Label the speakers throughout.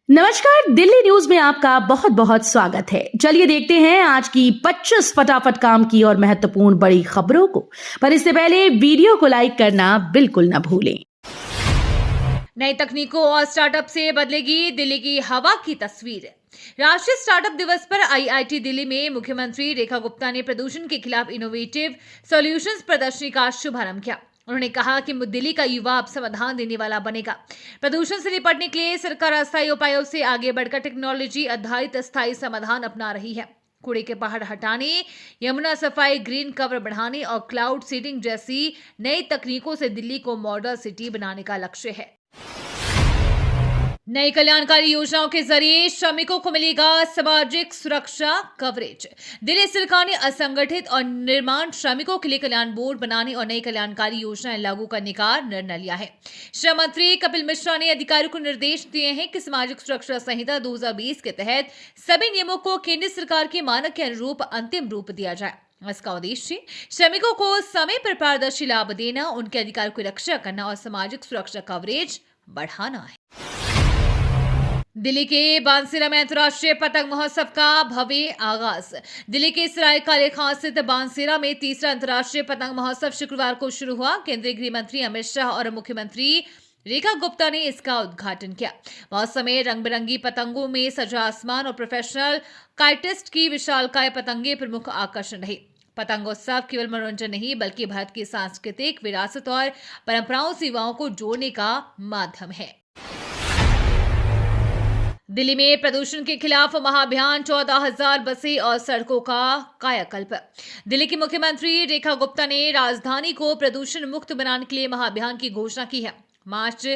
Speaker 1: नमस्कार, दिल्ली न्यूज में आपका बहुत बहुत स्वागत है। चलिए देखते हैं आज की 25 फटाफट काम की और महत्वपूर्ण बड़ी खबरों को। पर इससे पहले वीडियो को लाइक करना बिल्कुल न भूलें।
Speaker 2: नई तकनीकों और स्टार्टअप से बदलेगी दिल्ली की हवा की तस्वीर। राष्ट्रीय स्टार्टअप दिवस पर आईआईटी दिल्ली में मुख्यमंत्री रेखा गुप्ता ने प्रदूषण के खिलाफ इनोवेटिव सॉल्यूशंस प्रदर्शनी का शुभारंभ किया। उन्होंने कहा कि दिल्ली का युवा अब समाधान देने वाला बनेगा। प्रदूषण से निपटने के लिए सरकार अस्थायी उपायों से आगे बढ़कर टेक्नोलॉजी आधारित अस्थायी समाधान अपना रही है। कूड़े के पहाड़ हटाने, यमुना सफाई, ग्रीन कवर बढ़ाने और क्लाउड सीडिंग जैसी नई तकनीकों से दिल्ली को मॉडल सिटी बनाने का लक्ष्य है। नई कल्याणकारी योजनाओं के जरिए श्रमिकों को मिलेगा सामाजिक सुरक्षा कवरेज। दिल्ली सरकार ने असंगठित और निर्माण श्रमिकों के लिए कल्याण बोर्ड बनाने और नई कल्याणकारी योजनाएं लागू करने का निर्णय लिया है। श्रम मंत्री कपिल मिश्रा ने अधिकारियों को निर्देश दिए हैं कि सामाजिक सुरक्षा संहिता 2020 के तहत सभी नियमों को केंद्र सरकार के मानक के अनुरूप अंतिम रूप दिया जाए। इसका उद्देश्य श्रमिकों को समय पर पारदर्शी लाभ देना, उनके अधिकारों की रक्षा करना और सामाजिक सुरक्षा कवरेज बढ़ाना है। दिल्ली के बांसीरा में अंतर्राष्ट्रीय पतंग महोत्सव का भव्य आगाज। दिल्ली के सराय काले खां स्थित बांसीरा में तीसरा अंतर्राष्ट्रीय पतंग महोत्सव शुक्रवार को शुरू हुआ। केंद्रीय गृह मंत्री अमित शाह और मुख्यमंत्री रेखा गुप्ता ने इसका उद्घाटन किया। महोत्सव में रंग बिरंगी पतंगों में सजा आसमान और प्रोफेशनल काइटिस्ट की विशालकाय पतंगे प्रमुख आकर्षण रही। पतंगोत्सव केवल मनोरंजन नहीं बल्कि भारत की सांस्कृतिक विरासत और परंपराओं से युवाओं को जोड़ने का माध्यम है। दिल्ली में प्रदूषण के खिलाफ महाअभियान, 14,000 बसें और सड़कों का कायाकल्प। दिल्ली की मुख्यमंत्री रेखा गुप्ता ने राजधानी को प्रदूषण मुक्त बनाने के लिए महाअभियान की घोषणा की है। मार्च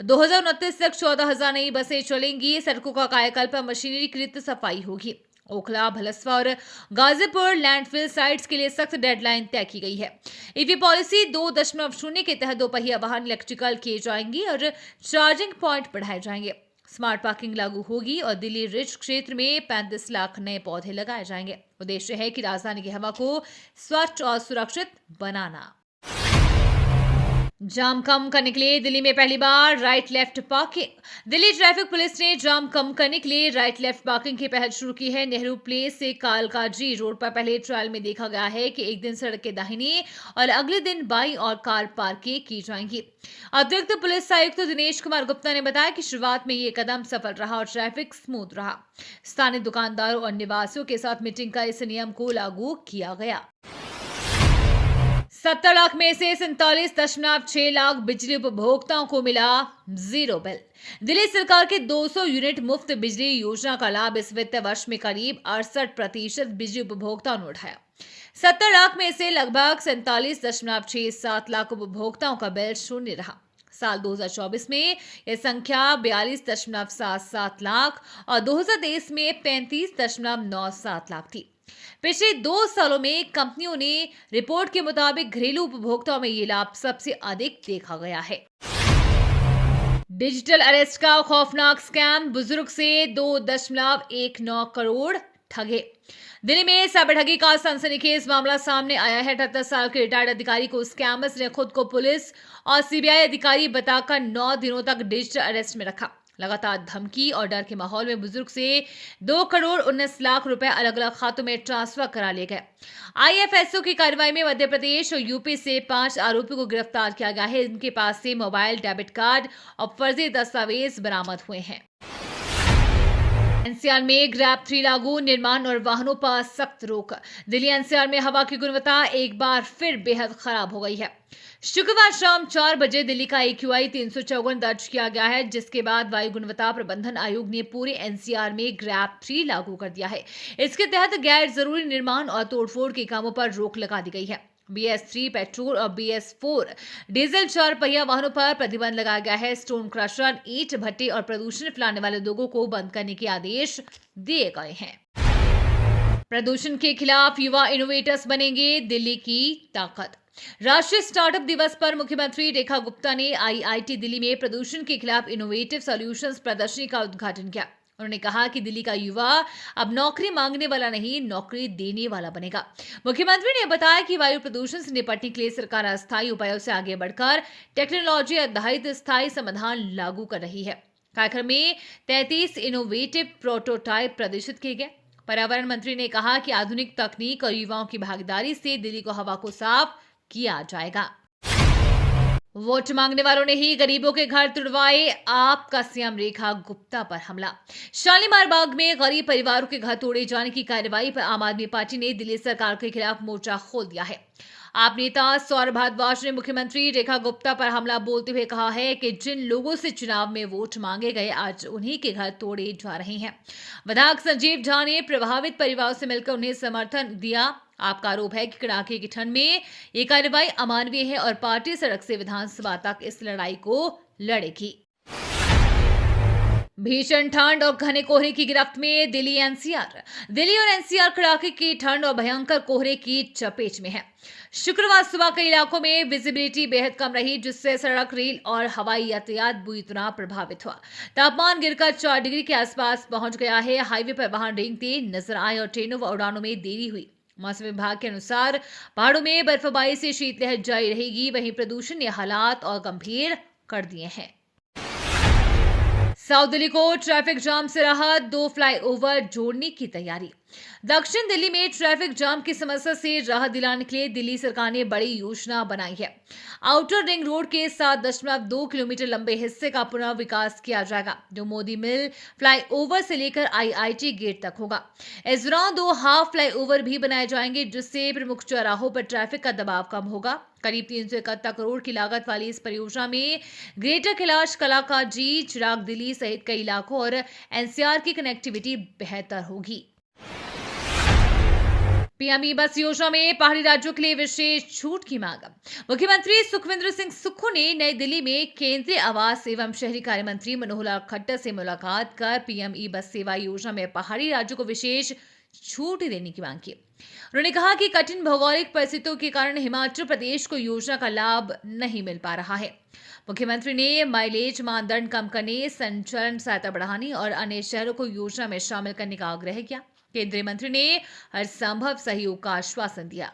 Speaker 2: 2029 तक 14,000 नई बसें चलेंगी। सड़कों का कायाकल्प, मशीनरीकृत सफाई होगी। ओखला, भलसवा और गाजीपुर लैंडफिल साइट्स के लिए सख्त डेडलाइन तय की गई है। ईवी पॉलिसी 2.0 के तहत दोपहिया वाहन इलेक्ट्रिकल किए जाएंगे और चार्जिंग पॉइंट बढ़ाए जाएंगे। स्मार्ट पार्किंग लागू होगी और दिल्ली रिज क्षेत्र में 35 लाख नए पौधे लगाए जाएंगे। उद्देश्य है कि राजधानी की हवा को स्वच्छ और सुरक्षित बनाना। जाम कम करने के लिए दिल्ली में पहली बार right left parking. Delhi traffic police ने जाम कम करने के लिए राइट लेफ्ट पार्किंग की पहल शुरू की है। नेहरू प्लेस से कालकाजी रोड पर पहले ट्रायल में देखा गया है कि एक दिन सड़क के दाहिने और अगले दिन बाईं और कार पार्किंग की जाएंगी। अतिरिक्त पुलिस आयुक्त दिनेश कुमार गुप्ता ने बताया कि शुरुआत में ये कदम सफल रहा और ट्रैफिक स्मूथ रहा। स्थानीय दुकानदारों और निवासियों के साथ मीटिंग कर इस नियम को लागू किया गया। 70 लाख में से 47.6 लाख बिजली उपभोक्ताओं को मिला जीरो बिल। दिल्ली सरकार के 200 यूनिट मुफ्त बिजली योजना का लाभ इस वित्त वर्ष में करीब 68% बिजली उपभोक्ताओं ने उठाया। 70 लाख में से लगभग 47.67 लाख उपभोक्ताओं का बिल शून्य रहा। साल 2024 में यह संख्या 42.77 लाख और 2023 में 35.97 लाख थी। पिछले 2 सालों में कंपनियों ने रिपोर्ट के मुताबिक घरेलू उपभोक्ताओं में ये लाभ सबसे अधिक देखा गया है। डिजिटल अरेस्ट का खौफनाक स्कैम, बुजुर्ग से 2.19 करोड़ ठगे। दिल्ली में साइबर ठगी का सनसनीखेज मामला सामने आया है। 78 साल के रिटायर्ड अधिकारी को स्कैमर्स ने खुद को पुलिस और सीबीआई अधिकारी बताकर 9 दिनों तक डिजिटल अरेस्ट में रखा। लगातार धमकी और डर के माहौल में बुजुर्ग से 2 करोड़ 19 लाख रुपए अलग अलग खातों में ट्रांसफर करा लिए गए। आईएफएसओ की कार्रवाई में मध्य प्रदेश और यूपी से 5 आरोपियों को गिरफ्तार किया गया है। इनके पास से मोबाइल, डेबिट कार्ड और फर्जी दस्तावेज बरामद हुए हैं। एनसीआर में ग्रैब 3 लागू, निर्माण और वाहनों पर सख्त रोक। दिल्ली एनसीआर में हवा की गुणवत्ता एक बार फिर बेहद खराब हो गई है। शुक्रवार शाम 4 बजे दिल्ली का AQI 354 दर्ज किया गया है, जिसके बाद वायु गुणवत्ता प्रबंधन आयोग ने पूरे एनसीआर में ग्रैब 3 लागू कर दिया है। इसके तहत गैर जरूरी निर्माण और तोड़फोड़ के कामों पर रोक लगा दी गई है। BS3 पेट्रोल और BS4 डीजल 4 पहिया वाहनों पर प्रतिबंध लगाया गया है। स्टोन क्रशर, ईंट भट्टे और प्रदूषण फैलाने वाले उद्योगों को बंद करने के आदेश दिए गए हैं। प्रदूषण के खिलाफ युवा इनोवेटर्स बनेंगे दिल्ली की ताकत। राष्ट्रीय स्टार्टअप दिवस पर मुख्यमंत्री रेखा गुप्ता ने आईआईटी दिल्ली में प्रदूषण के खिलाफ इनोवेटिव सॉल्यूशंस प्रदर्शनी का उद्घाटन किया। उन्होंने कहा कि दिल्ली का युवा अब नौकरी मांगने वाला नहीं, नौकरी देने वाला बनेगा। मुख्यमंत्री ने बताया कि वायु प्रदूषण से निपटने के लिए सरकार अस्थायी उपायों से आगे बढ़कर टेक्नोलॉजी आधारित स्थायी समाधान लागू कर रही है। कार्यक्रम में 33 इनोवेटिव प्रोटोटाइप प्रदर्शित किए गए। पर्यावरण मंत्री ने कहा कि आधुनिक तकनीक और युवाओं की भागीदारी से दिल्ली को हवा को साफ किया जाएगा। वोट मांगने वालों ने ही गरीबों के घर तुड़वाए, आपका सीएम रेखा गुप्ता पर हमला। शालीमार बाग में गरीब परिवारों के घर तोड़े जाने की कार्रवाई पर आम आदमी पार्टी ने दिल्ली सरकार के खिलाफ मोर्चा खोल दिया है। आप नेता सौरभ भारद्वाज ने मुख्यमंत्री रेखा गुप्ता पर हमला बोलते हुए कहा है कि जिन लोगों से चुनाव में वोट मांगे गए आज उन्हीं के घर तोड़े जा रहे हैं। विधायक संजीव झा ने प्रभावित परिवारों से मिलकर उन्हें समर्थन दिया। आपका आरोप है कि कड़ाके की ठंड में ये कार्रवाई अमानवीय है और पार्टी सड़क से विधानसभा तक इस लड़ाई को लड़ेगी। भीषण ठंड और घने कोहरे की गिरफ्त में दिल्ली एनसीआर। दिल्ली और एनसीआर कड़ाके की ठंड और भयंकर कोहरे की चपेट में है। शुक्रवार सुबह कई इलाकों में विजिबिलिटी बेहद कम रही, जिससे सड़क, रेल और हवाई यातायात बुरी तरह प्रभावित हुआ। तापमान गिरकर 4 डिग्री के आसपास पहुंच गया है। हाईवे पर वाहन रेंगते नजर आए और ट्रेनों व उड़ानों में देरी हुई। मौसम विभाग के अनुसार पहाड़ों में बर्फबारी से शीतलहर जारी रहेगी। वहीं प्रदूषण ने हालात और गंभीर कर दिए हैं। साउथ दिल्ली को ट्रैफिक जाम से राहत, 2 फ्लाईओवर जोड़ने की तैयारी। दक्षिण दिल्ली में ट्रैफिक जाम की समस्या से राहत दिलाने के लिए दिल्ली सरकार ने बड़ी योजना बनाई है। आउटर रिंग रोड के 7.2 किलोमीटर लंबे हिस्से का पुनर्विकास किया जाएगा, जो मोदी मिल फ्लाईओवर से लेकर आईआईटी गेट तक होगा। इस दौरान 2 हाफ फ्लाईओवर भी बनाए जाएंगे, जिससे प्रमुख चौराहों पर ट्रैफिक का दबाव कम होगा। करीब 371 करोड़ की लागत वाली इस परियोजना में ग्रेटर कैलाश, कलाकाजी, चिराग दिल्ली सहित कई इलाकों और एनसीआर की कनेक्टिविटी बेहतर होगी। पीएमई बस योजना में पहाड़ी राज्यों के लिए विशेष छूट की मांग। मुख्यमंत्री सुखविंदर सिंह सुक्खू ने नई दिल्ली में केंद्रीय आवास एवं शहरी कार्य मंत्री मनोहर लाल खट्टर से मुलाकात कर पीएमई बस सेवा योजना में पहाड़ी राज्यों को विशेष छूट देने की मांग की। उन्होंने कहा कि कठिन भौगोलिक परिस्थितियों के कारण हिमाचल प्रदेश को योजना का लाभ नहीं मिल पा रहा है। मुख्यमंत्री ने माइलेज मानदंड कम करने, संचालन सहायता बढ़ाने और अन्य शहरों को योजना में शामिल करने का आग्रह किया। केंद्रीय मंत्री ने हर संभव सहयोग का आश्वासन दिया।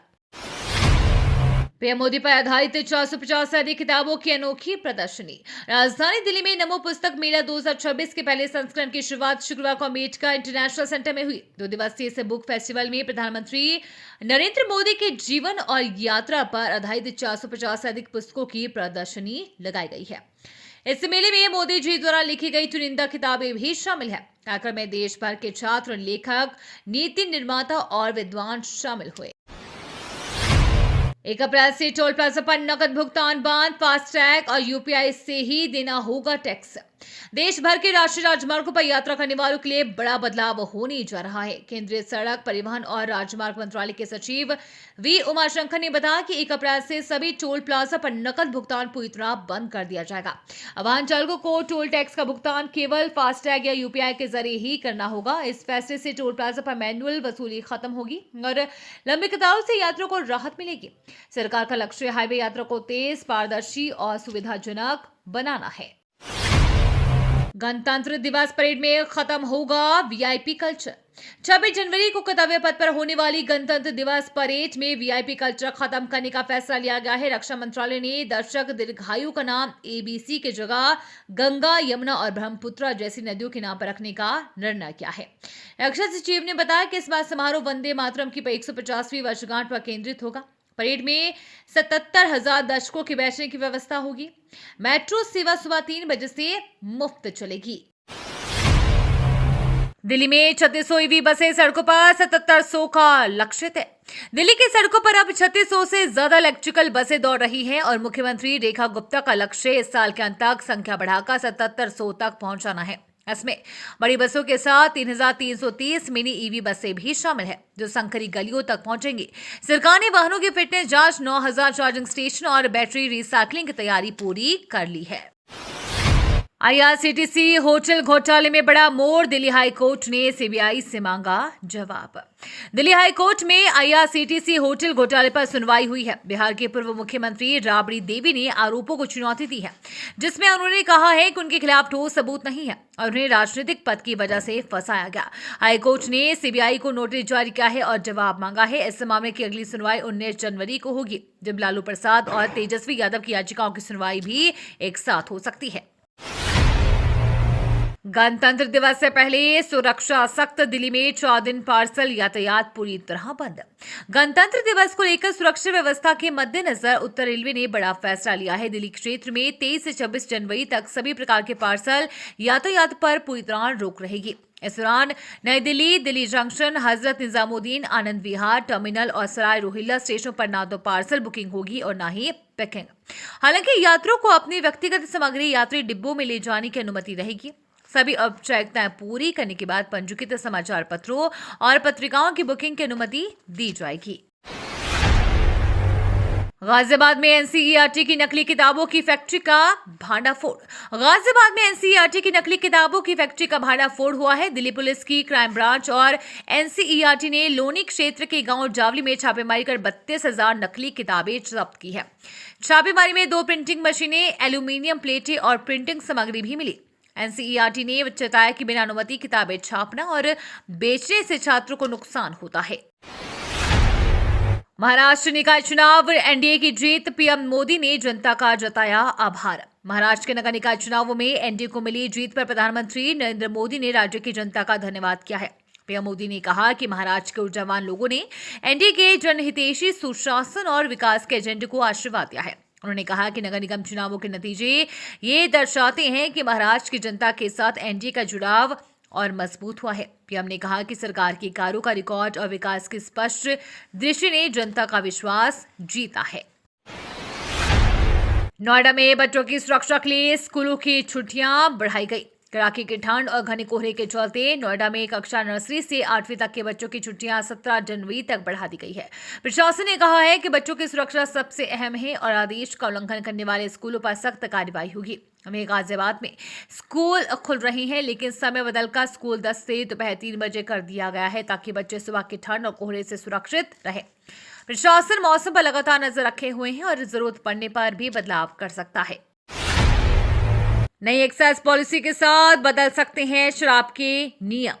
Speaker 2: पीएम मोदी पर आधारित 450 से अधिक किताबों की अनोखी प्रदर्शनी। राजधानी दिल्ली में नमो पुस्तक मेला 2026 के पहले संस्करण की शुरुआत शुक्रवार को अम्बेडकर इंटरनेशनल सेंटर में हुई। 2 दिवसीय इस बुक फेस्टिवल में प्रधानमंत्री नरेंद्र मोदी के जीवन और यात्रा पर आधारित 450 से अधिक पुस्तकों की प्रदर्शनी लगाई गई है। इस मेले में मोदी जी द्वारा लिखी गई चुनिंदा किताबें भी शामिल है। कार्यक्रम में देश भर के छात्र, लेखक, नीति निर्माता और विद्वान शामिल हुए। 1 अप्रैल से टोल प्लाजा पर नकद भुगतान बंद, फास्टैग और यूपीआई से ही देना होगा टैक्स। देश भर के राष्ट्रीय राजमार्गों पर यात्रा करने वालों के लिए बड़ा बदलाव होने जा रहा है। केंद्रीय सड़क परिवहन और राजमार्ग मंत्रालय के सचिव वी उमाशंकर ने बताया कि 1 अप्रैल से सभी टोल प्लाजा पर नकद भुगतान पूरी तरह बंद कर दिया जाएगा। वाहन चालकों को टोल टैक्स का भुगतान केवल फास्टैग या यूपीआई के जरिए ही करना होगा। इस फैसले से टोल प्लाजा पर मैनुअल वसूली खत्म होगी और लंबी कतारों से यात्रियों को राहत मिलेगी। सरकार का लक्ष्य हाईवे यात्रा को तेज, पारदर्शी और सुविधाजनक बनाना है। गणतंत्र दिवस परेड में खत्म होगा वीआईपी कल्चर। 26 जनवरी को कर्तव्य पथ पर होने वाली गणतंत्र दिवस परेड में वीआईपी कल्चर खत्म करने का फैसला लिया गया है। रक्षा मंत्रालय ने दर्शक दीर्घायु का नाम एबीसी की जगह गंगा, यमुना और ब्रह्मपुत्र जैसी नदियों के नाम पर रखने का निर्णय किया है। रक्षा सचिव ने बताया कि इस बार समारोह वंदे मातरम की 150वीं वर्षगांठ पर केंद्रित होगा। परेड में 77,000 दर्शकों के बैठने की व्यवस्था होगी। मेट्रो सेवा सुबह 3 बजे से मुफ्त चलेगी। दिल्ली में 3600 ईवी बसें सड़कों पर 7700 का लक्षित है। दिल्ली की सड़कों पर अब 3600 से ज्यादा इलेक्ट्रिकल बसें दौड़ रही हैं और मुख्यमंत्री रेखा गुप्ता का लक्ष्य इस साल के अंत तक संख्या बढ़ाकर 7700 तक पहुंचाना है। इसमें बड़ी बसों के साथ 3330 मिनी ईवी बसें भी शामिल है, जो संकरी गलियों तक पहुंचेंगी। सरकार ने वाहनों की फिटनेस जांच, 9000 चार्जिंग स्टेशन और बैटरी रिसाइकलिंग की तैयारी पूरी कर ली है। आईआरसीटीसी होटल घोटाले में बड़ा मोड़, दिल्ली हाई कोर्ट ने सीबीआई से मांगा जवाब। दिल्ली हाई कोर्ट में आईआरसीटीसी होटल घोटाले पर सुनवाई हुई है। बिहार के पूर्व मुख्यमंत्री राबड़ी देवी ने आरोपों को चुनौती दी है, जिसमें उन्होंने कहा है कि उनके खिलाफ ठोस सबूत नहीं है और उन्हें राजनीतिक पद की वजह से फंसाया गया। हाई कोर्ट ने सीबीआई को नोटिस जारी किया है और जवाब मांगा है। इस मामले की अगली सुनवाई 19 जनवरी को होगी, जब लालू प्रसाद और तेजस्वी यादव की याचिकाओं की सुनवाई भी एक साथ हो सकती है। गणतंत्र दिवस से पहले सुरक्षा सख्त। दिल्ली में 4 दिन पार्सल यातायात पूरी तरह बंद। गणतंत्र दिवस को लेकर सुरक्षा व्यवस्था के मद्देनजर उत्तर रेलवे ने बड़ा फैसला लिया है। दिल्ली क्षेत्र में 23 से 26 जनवरी तक सभी प्रकार के पार्सल यातायात पर पूरी तरह रोक रहेगी। इस दौरान नई दिल्ली, दिल्ली जंक्शन, हजरत निजामुद्दीन, आनंद विहार टर्मिनल और सराय रोहिल्ला स्टेशनों पर ना तो पार्सल बुकिंग होगी और ना ही पैकिंग। हालांकि यात्रियों को अपनी व्यक्तिगत सामग्री यात्री डिब्बों में ले जाने की अनुमति रहेगी। सभी औपचारिकताएं पूरी करने के बाद पंजीकृत समाचार पत्रों और पत्रिकाओं की बुकिंग की अनुमति दी जाएगी। गाजियाबाद में एनसीईआरटी की नकली किताबों की फैक्ट्री का भांडाफोड़। गाजियाबाद में एनसीईआरटी की नकली किताबों की फैक्ट्री का भांडाफोड़ हुआ है। दिल्ली पुलिस की क्राइम ब्रांच और एनसीईआरटी ने लोनी क्षेत्र के गांव जावली में छापेमारी कर 32,000 नकली किताबें जब्त की है। छापेमारी में 2 प्रिंटिंग मशीनें, एल्यूमिनियम प्लेटें और प्रिंटिंग सामग्री भी मिली। एनसीईआरटी ने बताया कि बिना अनुमति किताबें छापना और बेचने से छात्रों को नुकसान होता है। महाराष्ट्र निकाय चुनाव, एनडीए की जीत, पीएम मोदी ने जनता का जताया आभार। महाराष्ट्र के नगर निकाय चुनावों में एनडीए को मिली जीत पर प्रधानमंत्री नरेंद्र मोदी ने राज्य की जनता का धन्यवाद किया है। पीएम मोदी ने कहा कि महाराष्ट्र के ऊर्जावान लोगों ने एनडीए के जनहितैषी सुशासन और विकास के एजेंडे को आशीर्वाद दिया है। उन्होंने कहा कि नगर निगम चुनावों के नतीजे ये दर्शाते हैं कि महाराष्ट्र की जनता के साथ एनडीए का जुड़ाव और मजबूत हुआ है। पीएम ने कहा कि सरकार के कार्यों का रिकॉर्ड और विकास की स्पष्ट दृष्टि ने जनता का विश्वास जीता है। नोएडा में बच्चों की सुरक्षा के लिए स्कूलों की छुट्टियां बढ़ाई गई। कड़ाके की ठंड और घने कोहरे के चलते नोएडा में कक्षा नर्सरी से 8वीं तक के बच्चों की छुट्टियां 17 जनवरी तक बढ़ा दी गई है। प्रशासन ने कहा है कि बच्चों की सुरक्षा सबसे अहम है और आदेश का उल्लंघन करने वाले स्कूलों पर सख्त कार्रवाई होगी। हमें गाजियाबाद में स्कूल खुल रहे हैं, लेकिन समय बदलकर स्कूल 10 से दोपहर 3 बजे कर दिया गया है ताकि बच्चे सुबह की ठंड और कोहरे से सुरक्षित रहे। प्रशासन मौसम पर लगातार नजर रखे हुए हैं और जरूरत पड़ने पर भी बदलाव कर सकता है। नई एक्साइज पॉलिसी के साथ बदल सकते हैं शराब के नियम।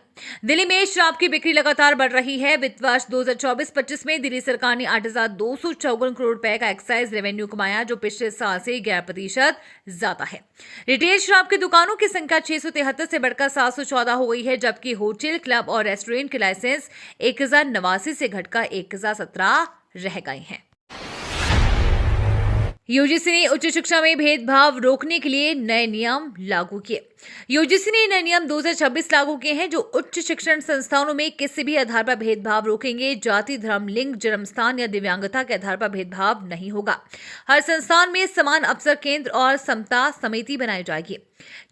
Speaker 2: दिल्ली में शराब की बिक्री लगातार बढ़ रही है। वित्त वर्ष 2024-25 में दिल्ली सरकार ने 8,254 करोड़ रुपए का एक्साइज रेवेन्यू कमाया, जो पिछले साल से 11% ज्यादा है। रिटेल शराब की दुकानों की संख्या 673 से बढ़कर 714 हो गई है, जबकि होटल, क्लब और रेस्टोरेंट के लाइसेंस 1089 से घटकर 1017 रह गए हैं। यूजीसी ने उच्च शिक्षा में भेदभाव रोकने के लिए नए नियम लागू किए। यूजीसी ने नए नियम 2026 लागू किए हैं, जो उच्च शिक्षण संस्थानों में किसी भी आधार पर भेदभाव रोकेंगे। जाति, धर्म, लिंग, जन्मस्थान या दिव्यांगता के आधार पर भेदभाव नहीं होगा। हर संस्थान में समान अवसर केंद्र और समता समिति बनाई जाएगी।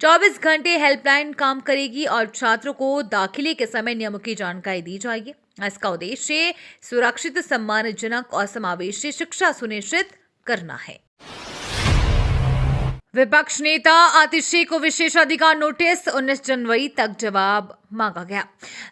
Speaker 2: 24 घंटे हेल्पलाइन काम करेगी और छात्रों को दाखिले के समय नियमों की जानकारी दी जाएगी। इसका उद्देश्य सुरक्षित, सम्मानजनक और समावेशी शिक्षा सुनिश्चित करना है। विपक्ष नेता आतिशी को विशेषाधिकार नोटिस, 19 जनवरी तक जवाब मांगा गया।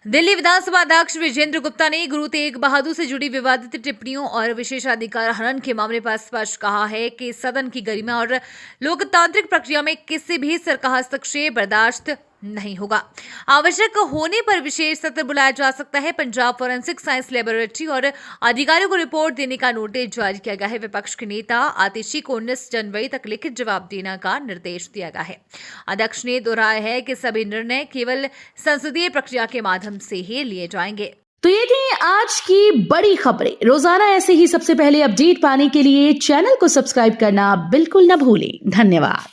Speaker 2: दिल्ली विधानसभा अध्यक्ष विजेंद्र गुप्ता ने गुरु तेग बहादुर से जुड़ी विवादित टिप्पणियों और विशेषाधिकार हनन के मामले पर स्पष्ट कहा है कि सदन की गरिमा और लोकतांत्रिक प्रक्रिया में किसी भी सरकार का हस्तक्षेप बर्दाश्त नहीं होगा। आवश्यक होने पर विशेष सत्र बुलाया जा सकता है। पंजाब फॉरेंसिक साइंस लेबोरेटरी और अधिकारियों को रिपोर्ट देने का नोटिस जारी किया गया है। विपक्ष के नेता आतिशी को 19 जनवरी तक लिखित जवाब देने का निर्देश दिया गया है। अध्यक्ष ने दोहराया है कि सभी निर्णय केवल संसदीय प्रक्रिया के माध्यम से ही लिए जाएंगे।
Speaker 1: तो ये थी आज की बड़ी खबरें। रोजाना ऐसे ही सबसे पहले अपडेट पाने के लिए चैनल को सब्सक्राइब करना बिल्कुल न भूलें। धन्यवाद।